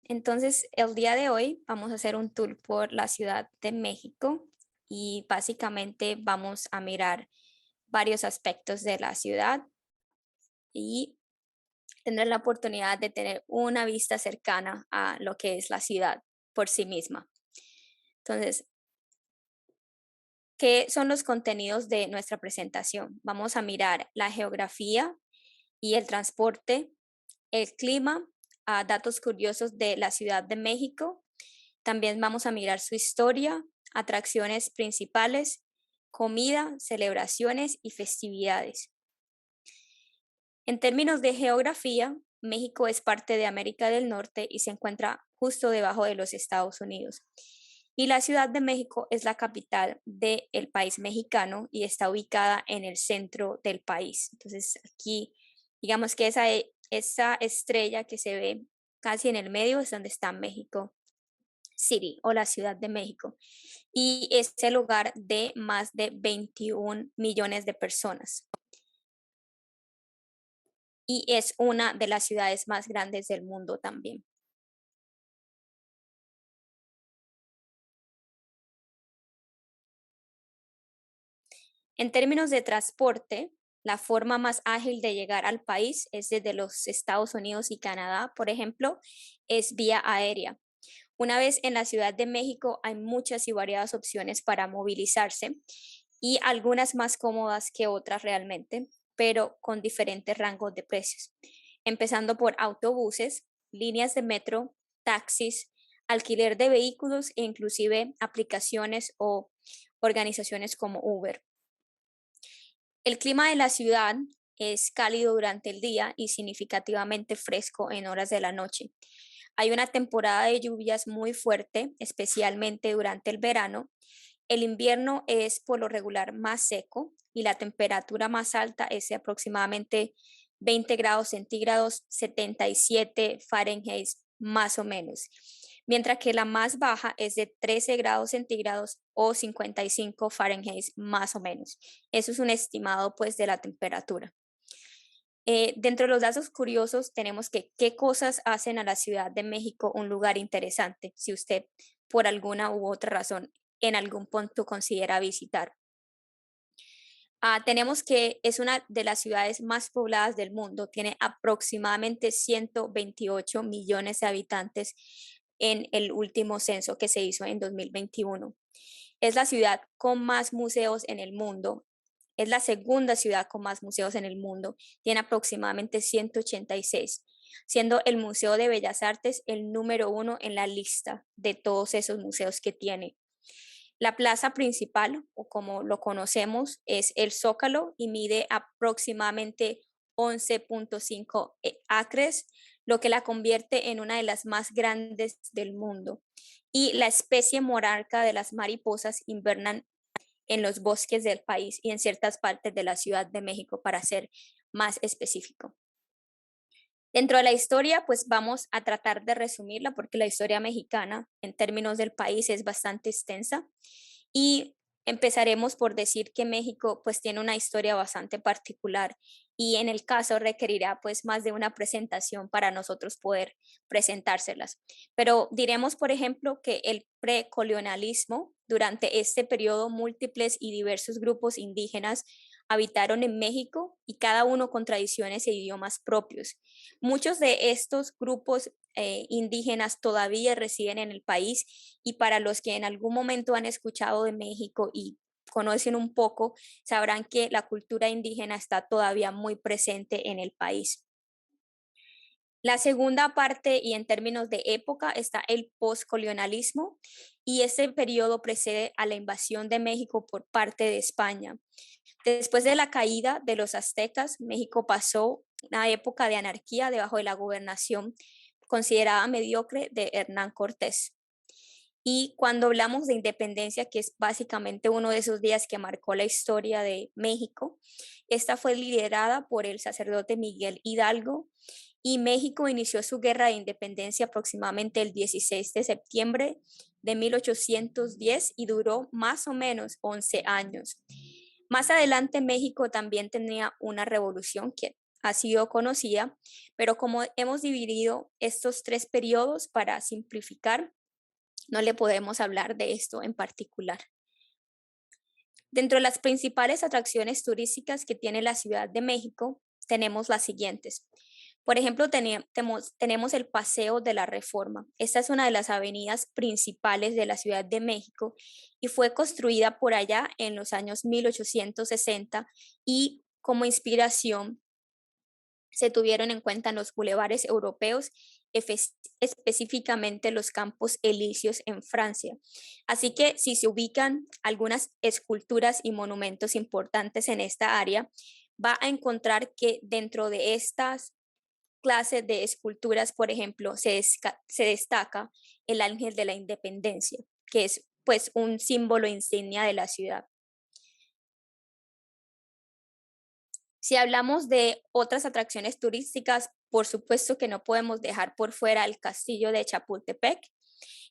Entonces, el día de hoy vamos a hacer un tour por la Ciudad de México y básicamente vamos a mirar varios aspectos de la ciudad y tener la oportunidad de tener una vista cercana a lo que es la ciudad por sí misma. Entonces, ¿qué son los contenidos de nuestra presentación? Vamos a mirar la geografía y el transporte, el clima, datos curiosos de la Ciudad de México. También vamos a mirar su historia, atracciones principales, comida, celebraciones y festividades. En términos de geografía, México es parte de América del Norte y se encuentra justo debajo de los Estados Unidos. Y la Ciudad de México es la capital del país mexicano y está ubicada en el centro del país. Entonces aquí, digamos que esa estrella que se ve casi en el medio es donde está México City o la Ciudad de México. Y es el hogar de más de 21 millones de personas. Y es una de las ciudades más grandes del mundo también. En términos de transporte, la forma más ágil de llegar al país es desde los Estados Unidos y Canadá, por ejemplo, es vía aérea. Una vez en la Ciudad de México hay muchas y variadas opciones para movilizarse y algunas más cómodas que otras realmente, pero con diferentes rangos de precios, empezando por autobuses, líneas de metro, taxis, alquiler de vehículos e inclusive aplicaciones o organizaciones como Uber. El clima de la ciudad es cálido durante el día y significativamente fresco en horas de la noche. Hay una temporada de lluvias muy fuerte, especialmente durante el verano. El invierno es por lo regular más seco y la temperatura más alta es de aproximadamente 20 grados centígrados, 77 Fahrenheit más o menos, mientras que la más baja es de 13 grados centígrados o 55 Fahrenheit más o menos. Eso es un estimado pues de la temperatura. Dentro de los datos curiosos tenemos que qué cosas hacen a la Ciudad de México un lugar interesante si usted por alguna u otra razón en algún punto considera visitar. Tenemos que es una de las ciudades más pobladas del mundo, tiene aproximadamente 128 millones de habitantes en el último censo que se hizo en 2021. Es la ciudad con más museos en el mundo. Es la segunda ciudad con más museos en el mundo. Tiene aproximadamente 186, siendo el Museo de Bellas Artes el número uno en la lista de todos esos museos que tiene. La plaza principal, o como lo conocemos, es el Zócalo y mide aproximadamente 11.5 acres, lo que la convierte en una de las más grandes del mundo. Y la especie monarca de las mariposas invernan en los bosques del país y en ciertas partes de la Ciudad de México, para ser más específico. Dentro de la historia, pues vamos a tratar de resumirla porque la historia mexicana en términos del país es bastante extensa y empezaremos por decir que México pues tiene una historia bastante particular y en el caso requerirá pues más de una presentación para nosotros poder presentárselas. Pero diremos, por ejemplo, que el precolonialismo, durante este periodo múltiples y diversos grupos indígenas habitaron en México y cada uno con tradiciones e idiomas propios. Muchos de estos grupos indígenas todavía residen en el país y para los que en algún momento han escuchado de México y conocen un poco, sabrán que la cultura indígena está todavía muy presente en el país. La segunda parte y en términos de época está el postcolonialismo y este periodo precede a la invasión de México por parte de España. Después de la caída de los aztecas, México pasó una época de anarquía debajo de la gobernación considerada mediocre de Hernán Cortés. Y cuando hablamos de independencia, que es básicamente uno de esos días que marcó la historia de México, esta fue liderada por el sacerdote Miguel Hidalgo y México inició su guerra de independencia aproximadamente el 16 de septiembre de 1810 y duró más o menos 11 años. Más adelante México también tenía una revolución que ha sido conocida, pero como hemos dividido estos tres periodos para simplificar, no le podemos hablar de esto en particular. Dentro de las principales atracciones turísticas que tiene la Ciudad de México, tenemos las siguientes. Por ejemplo, tenemos el Paseo de la Reforma. Esta es una de las avenidas principales de la Ciudad de México y fue construida por allá en los años 1860 y como inspiración se tuvieron en cuenta en los bulevares europeos, específicamente los Campos Elíseos en Francia. Así que si se ubican algunas esculturas y monumentos importantes en esta área, va a encontrar que dentro de estas clases de esculturas, por ejemplo, se destaca el Ángel de la Independencia, que es pues un símbolo insignia de la ciudad. Si hablamos de otras atracciones turísticas, por supuesto que no podemos dejar por fuera el castillo de Chapultepec.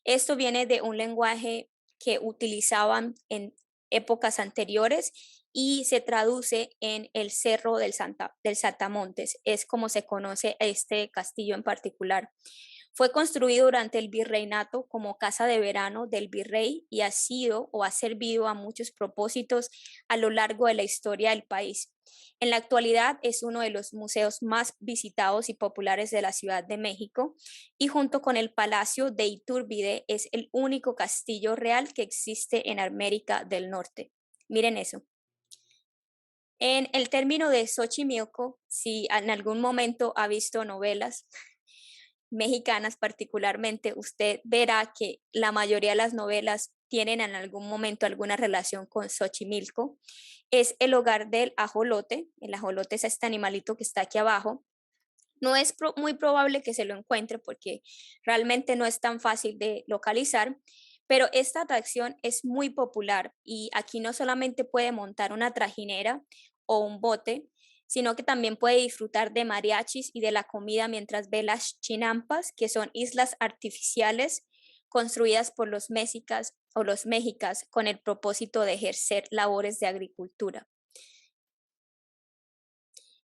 Esto viene de un lenguaje que utilizaban en épocas anteriores y se traduce en el Cerro del Saltamontes. Es como se conoce este castillo en particular. Fue construido durante el virreinato como casa de verano del virrey y ha sido o ha servido a muchos propósitos a lo largo de la historia del país. En la actualidad es uno de los museos más visitados y populares de la Ciudad de México y junto con el Palacio de Iturbide es el único castillo real que existe en América del Norte. Miren eso. En el término de Xochimilco, si en algún momento ha visto novelas mexicanas particularmente, usted verá que la mayoría de las novelas tienen en algún momento alguna relación con Xochimilco. Es el hogar del ajolote. El ajolote es este animalito que está aquí abajo. No es muy probable que se lo encuentre porque realmente no es tan fácil de localizar, pero esta atracción es muy popular y aquí no solamente puede montar una trajinera o un bote, sino que también puede disfrutar de mariachis y de la comida mientras ve las chinampas, que son islas artificiales construidas por los mexicas o los mexicas con el propósito de ejercer labores de agricultura.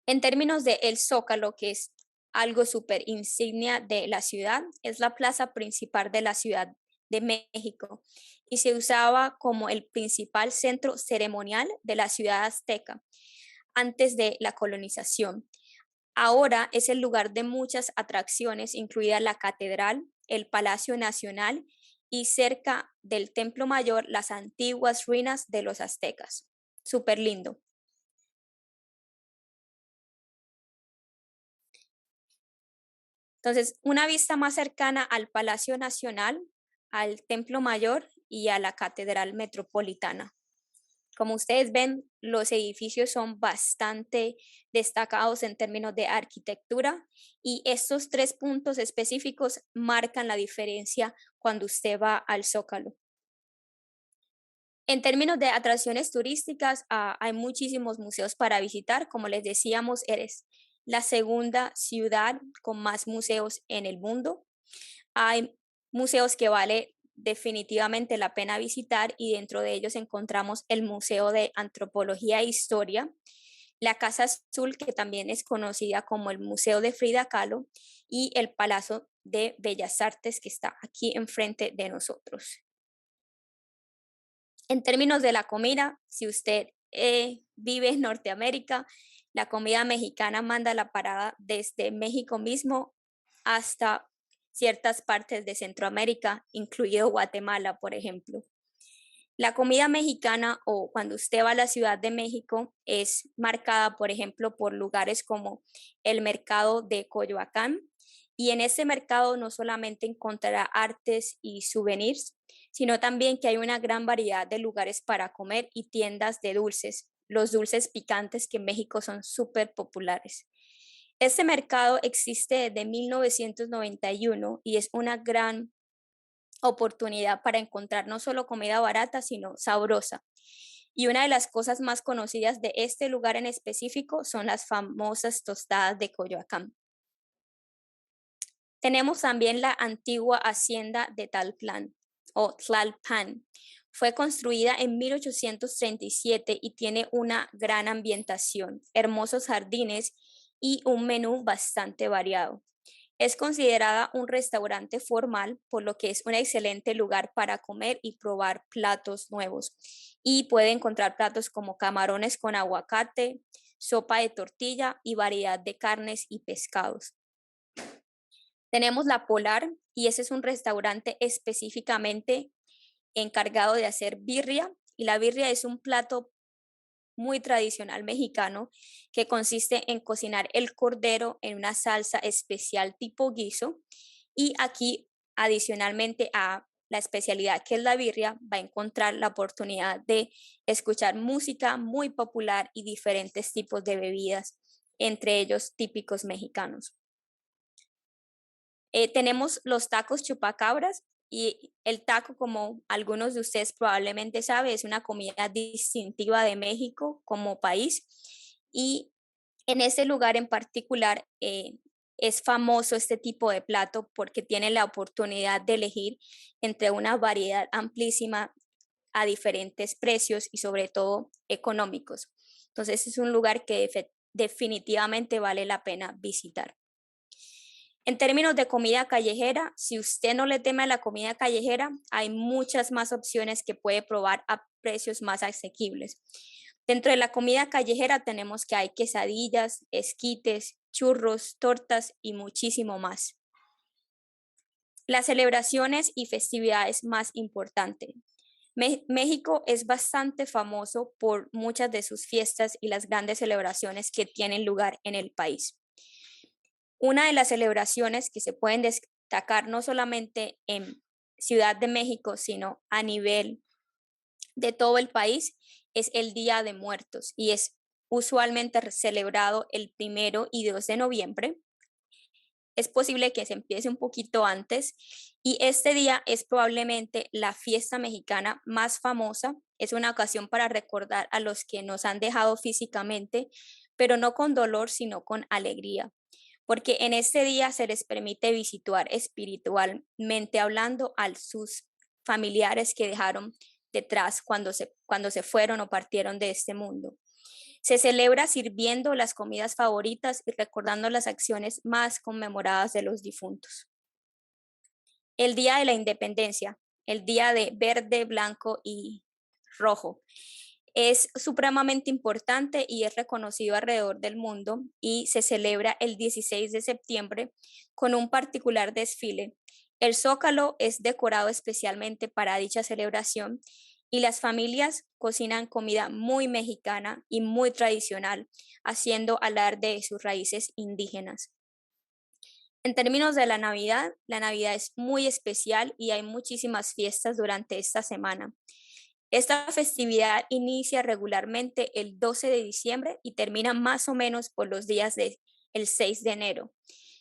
En términos de el Zócalo, que es algo súper insignia de la ciudad, es la plaza principal de la Ciudad de México y se usaba como el principal centro ceremonial de la ciudad azteca antes de la colonización. Ahora es el lugar de muchas atracciones, incluida la catedral, el Palacio Nacional y cerca del Templo Mayor, las antiguas ruinas de los aztecas. Súper lindo. Entonces, una vista más cercana al Palacio Nacional, al Templo Mayor y a la Catedral Metropolitana. Como ustedes ven, los edificios son bastante destacados en términos de arquitectura y estos tres puntos específicos marcan la diferencia cuando usted va al Zócalo. En términos de atracciones turísticas, hay muchísimos museos para visitar. Como les decíamos, eres la segunda ciudad con más museos en el mundo. Hay museos que vale definitivamente la pena visitar y dentro de ellos encontramos el Museo de Antropología e Historia, la Casa Azul, que también es conocida como el Museo de Frida Kahlo, y el Palacio de Bellas Artes, que está aquí enfrente de nosotros. En términos de la comida, si usted vive en Norteamérica, la comida mexicana manda la parada desde México mismo hasta ciertas partes de Centroamérica, incluido Guatemala, por ejemplo. La comida mexicana o cuando usted va a la Ciudad de México es marcada, por ejemplo, por lugares como el mercado de Coyoacán. Y en ese mercado no solamente encontrará artes y souvenirs, sino también que hay una gran variedad de lugares para comer y tiendas de dulces, los dulces picantes que en México son súper populares. Este mercado existe desde 1991 y es una gran oportunidad para encontrar no solo comida barata, sino sabrosa. Y una de las cosas más conocidas de este lugar en específico son las famosas tostadas de Coyoacán. Tenemos también la antigua hacienda de Talplán o Tlalpan. Fue construida en 1837 y tiene una gran ambientación, hermosos jardines y un menú bastante variado. Es considerada un restaurante formal, por lo que es un excelente lugar para comer y probar platos nuevos. Y puede encontrar platos como camarones con aguacate, sopa de tortilla y variedad de carnes y pescados. Tenemos La Polar y ese es un restaurante específicamente encargado de hacer birria. Y la birria es un plato muy tradicional mexicano que consiste en cocinar el cordero en una salsa especial tipo guiso y aquí adicionalmente a la especialidad que es la birria va a encontrar la oportunidad de escuchar música muy popular y diferentes tipos de bebidas, entre ellos típicos mexicanos. Tenemos los tacos chupacabras y el taco, como algunos de ustedes probablemente saben, es una comida distintiva de México como país y en este lugar en particular es famoso este tipo de plato porque tiene la oportunidad de elegir entre una variedad amplísima a diferentes precios y sobre todo económicos. Entonces es un lugar que definitivamente vale la pena visitar. En términos de comida callejera, si usted no le teme a la comida callejera, hay muchas más opciones que puede probar a precios más asequibles. Dentro de la comida callejera tenemos que hay quesadillas, esquites, churros, tortas y muchísimo más. Las celebraciones y festividades más importantes. México es bastante famoso por muchas de sus fiestas y las grandes celebraciones que tienen lugar en el país. Una de las celebraciones que se pueden destacar no solamente en Ciudad de México, sino a nivel de todo el país, es el Día de Muertos y es usualmente celebrado el 1 y 2 de noviembre. Es posible que se empiece un poquito antes y este día es probablemente la fiesta mexicana más famosa. Es una ocasión para recordar a los que nos han dejado físicamente, pero no con dolor, sino con alegría porque en este día se les permite visitar espiritualmente hablando a sus familiares que dejaron detrás cuando se fueron o partieron de este mundo. Se celebra sirviendo las comidas favoritas y recordando las acciones más conmemoradas de los difuntos. El Día de la Independencia, el día de verde, blanco y rojo. Es supremamente importante y es reconocido alrededor del mundo y se celebra el 16 de septiembre con un particular desfile. El Zócalo es decorado especialmente para dicha celebración y las familias cocinan comida muy mexicana y muy tradicional, haciendo alarde de sus raíces indígenas. En términos de la Navidad es muy especial y hay muchísimas fiestas durante esta semana. Esta festividad inicia regularmente el 12 de diciembre y termina más o menos por los días del 6 de enero.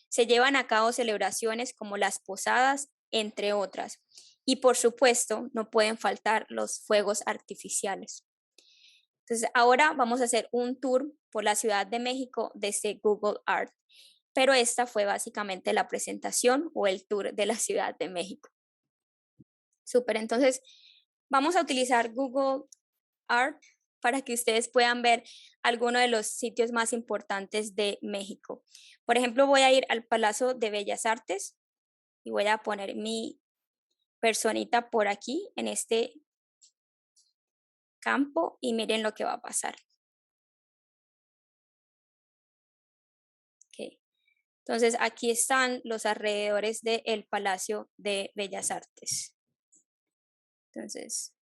Se llevan a cabo celebraciones como las posadas, entre otras. Y por supuesto, no pueden faltar los fuegos artificiales. Entonces, ahora vamos a hacer un tour por la Ciudad de México desde Google Earth, pero esta fue básicamente la presentación o el tour de la Ciudad de México. Súper, entonces vamos a utilizar Google Earth para que ustedes puedan ver algunos de los sitios más importantes de México. Por ejemplo, voy a ir al Palacio de Bellas Artes y voy a poner mi personita por aquí en este campo y miren lo que va a pasar. Okay. Entonces, aquí están los alrededores del Palacio de Bellas Artes. Entonces,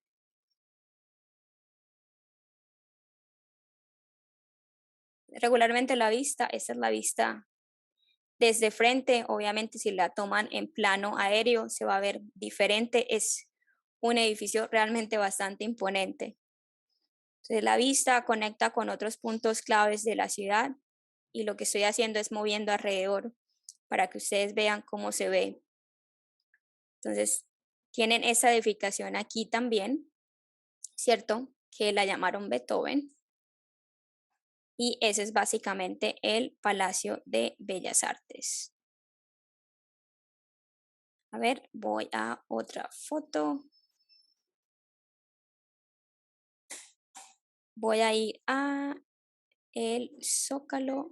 regularmente la vista, esta es la vista desde frente, obviamente si la toman en plano aéreo se va a ver diferente, es un edificio realmente bastante imponente. Entonces la vista conecta con otros puntos claves de la ciudad y lo que estoy haciendo es moviendo alrededor para que ustedes vean cómo se ve. Entonces tienen esa edificación aquí también, ¿cierto? Que la llamaron Beethoven. Y ese es básicamente el Palacio de Bellas Artes. A ver, voy a otra foto. Voy a ir a el Zócalo.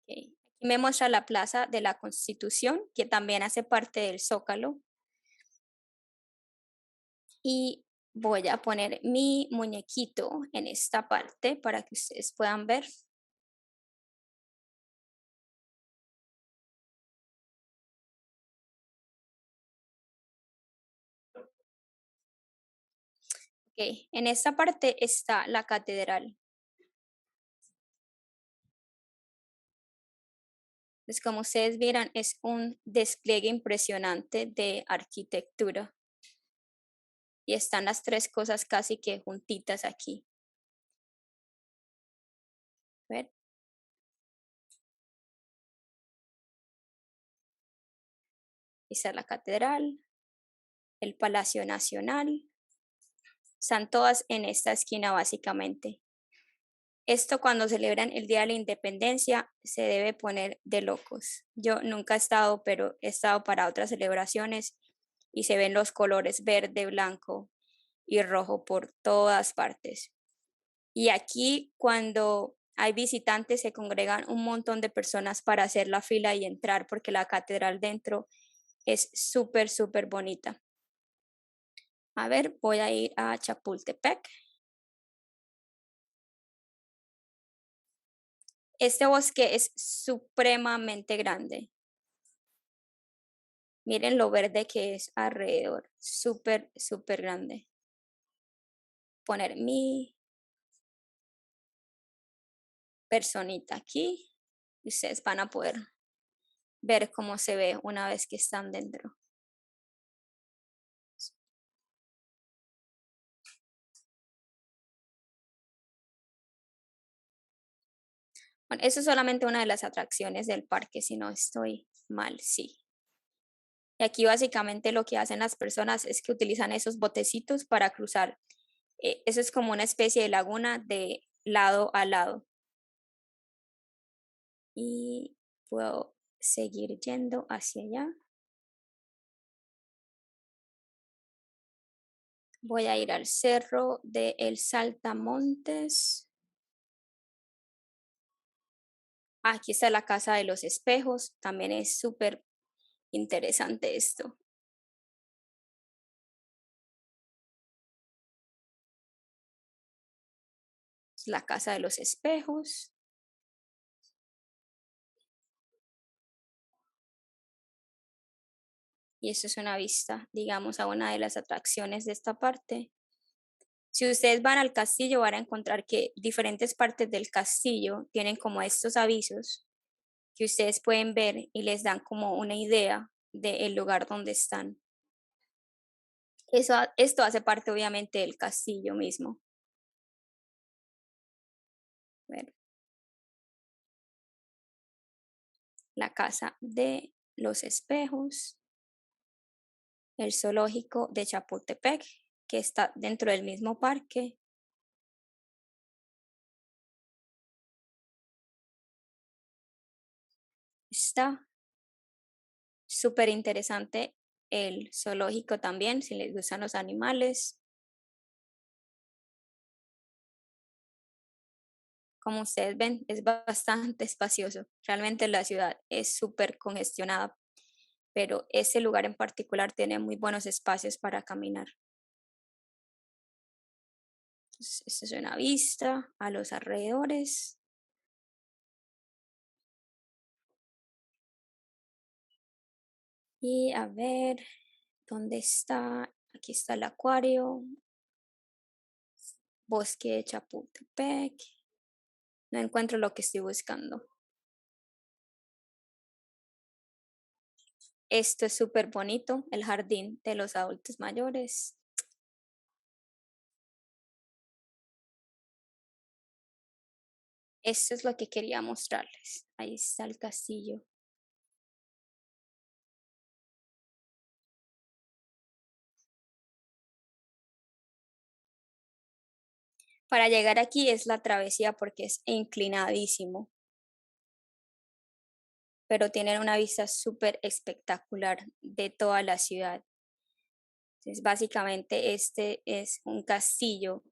Ok. Aquí me muestra la Plaza de la Constitución, que también hace parte del Zócalo. Y voy a poner mi muñequito en esta parte para que ustedes puedan ver. Ok, en esta parte está la catedral. Pues como ustedes vieran, es un despliegue impresionante de arquitectura. Y están las tres cosas casi que juntitas aquí. ¿Ver? Está la catedral, el Palacio Nacional. Están todas en esta esquina básicamente. Esto cuando celebran el Día de la Independencia se debe poner de locos. Yo nunca he estado, pero he estado para otras celebraciones y se ven los colores verde, blanco y rojo por todas partes. Y aquí cuando hay visitantes se congregan un montón de personas para hacer la fila y entrar porque la catedral dentro es súper, súper bonita. A ver, voy a ir a Chapultepec. Este bosque es supremamente grande. Miren lo verde que es alrededor. Súper, súper grande. Poner mi personita aquí. Y ustedes van a poder ver cómo se ve una vez que están dentro. Bueno, eso es solamente una de las atracciones del parque, si no estoy mal, sí. Y aquí básicamente lo que hacen las personas es que utilizan esos botecitos para cruzar. Eso es como una especie de laguna de lado a lado. Y puedo seguir yendo hacia allá. Voy a ir al cerro de El Saltamontes. Aquí está la Casa de los Espejos. También es súper interesante esto. Es la Casa de los Espejos. Y esto es una vista, digamos, a una de las atracciones de esta parte. Si ustedes van al castillo, van a encontrar que diferentes partes del castillo tienen como estos avisos que ustedes pueden ver y les dan como una idea del lugar donde están. Esto hace parte obviamente del castillo mismo. Ver, la casa de los espejos, el zoológico de Chapultepec, que está dentro del mismo parque. Está súper interesante el zoológico también, si les gustan los animales. Como ustedes ven, es bastante espacioso. Realmente la ciudad es súper congestionada, pero ese lugar en particular tiene muy buenos espacios para caminar. Entonces, esta es una vista a los alrededores. Y a ver, ¿dónde está? Aquí está el acuario, bosque de Chapultepec. No encuentro lo que estoy buscando. Esto es súper bonito, el jardín de los adultos mayores. Esto es lo que quería mostrarles. Ahí está el castillo. Para llegar aquí es la travesía porque es inclinadísimo, pero tienen una vista súper espectacular de toda la ciudad. Entonces, básicamente este es un castillo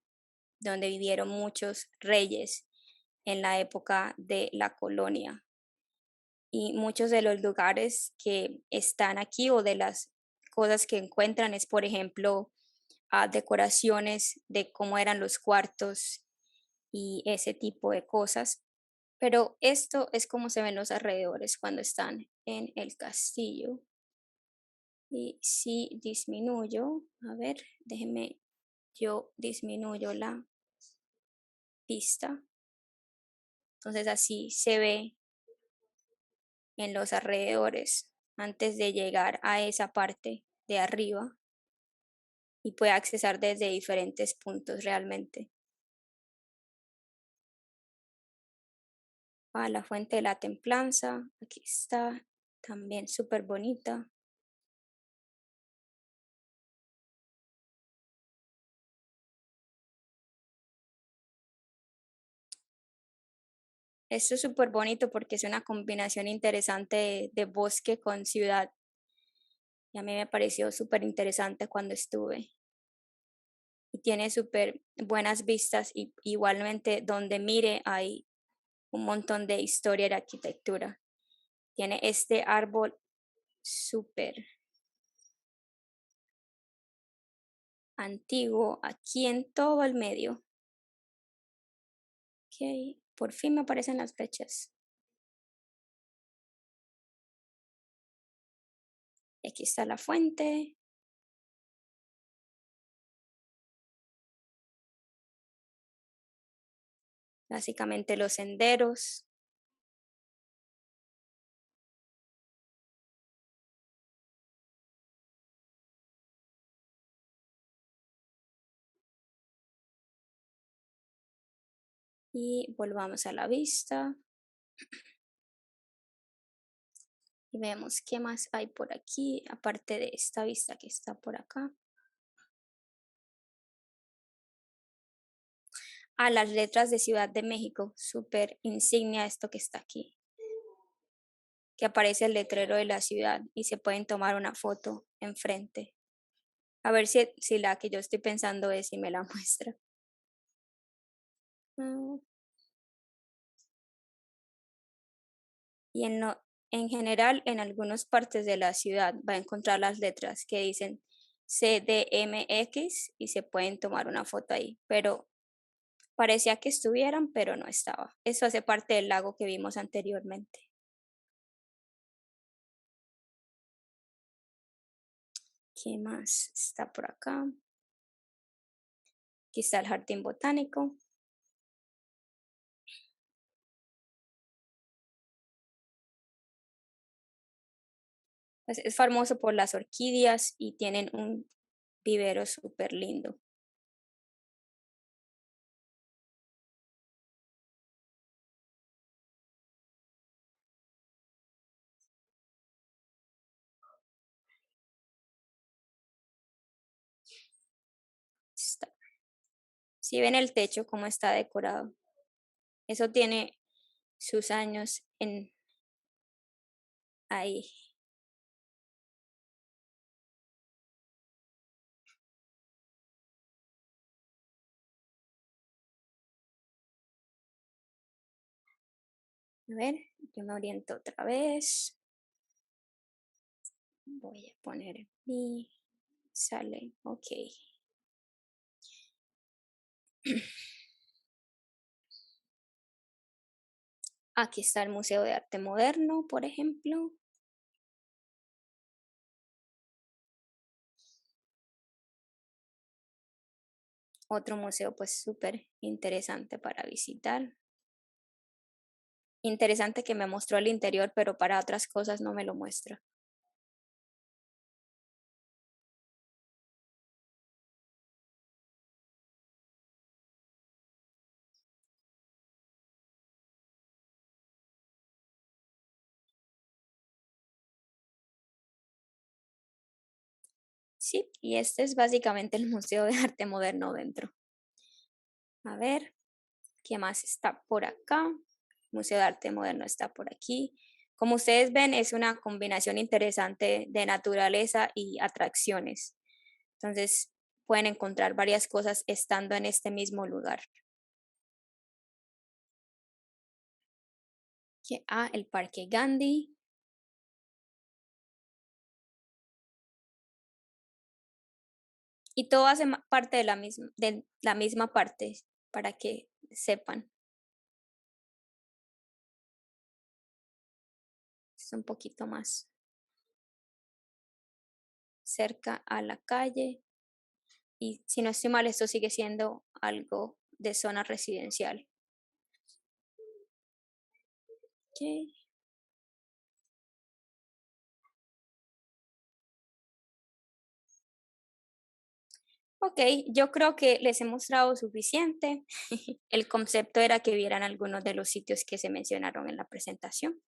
donde vivieron muchos reyes en la época de la colonia. Y muchos de los lugares que están aquí o de las cosas que encuentran es, por ejemplo, decoraciones de cómo eran los cuartos y ese tipo de cosas. Pero esto es como se ven los alrededores cuando están en el castillo. Y si disminuyo, a ver, déjenme, yo disminuyo la vista. Entonces así se ve en los alrededores antes de llegar a esa parte de arriba y puede accesar desde diferentes puntos realmente. La fuente de la templanza, aquí está, también súper bonita. Esto es súper bonito porque es una combinación interesante de bosque con ciudad. Y a mí me pareció súper interesante cuando estuve. Y tiene súper buenas vistas y igualmente donde mire hay un montón de historia de arquitectura. Tiene este árbol súper antiguo aquí en todo el medio. Ok, por fin me aparecen las fechas. Aquí está la fuente. Básicamente los senderos. Y volvamos a la vista. Y vemos qué más hay por aquí, aparte de esta vista que está por acá. Las letras de Ciudad de México, súper insignia esto que está aquí, que aparece el letrero de la ciudad y se pueden tomar una foto enfrente. A ver si la que yo estoy pensando es si me la muestra. Mm, Y en general, en algunas partes de la ciudad va a encontrar las letras que dicen CDMX y se pueden tomar una foto ahí, pero parecía que estuvieran, pero no estaba. Eso hace parte del lago que vimos anteriormente. ¿Qué más está por acá? Aquí está el jardín botánico. Pues es famoso por las orquídeas y tienen un vivero súper lindo. Está. Si ven el techo, cómo está decorado. Eso tiene sus años en ahí. A ver, yo me oriento otra vez. Voy a poner mi sale. Ok. Aquí está el Museo de Arte Moderno, por ejemplo. Otro museo pues súper interesante para visitar. Interesante que me mostró el interior, pero para otras cosas no me lo muestra. Sí, y este es básicamente el Museo de Arte Moderno dentro. A ver, ¿qué más está por acá? Museo de Arte Moderno está por aquí. Como ustedes ven, es una combinación interesante de naturaleza y atracciones. Entonces pueden encontrar varias cosas estando en este mismo lugar. El Parque Gandhi. Y todo hace parte de la misma parte, para que sepan. Es un poquito más cerca a la calle. Y si no estoy mal, esto sigue siendo algo de zona residencial. Ok. Ok, yo creo que les he mostrado suficiente. El concepto era que vieran algunos de los sitios que se mencionaron en la presentación.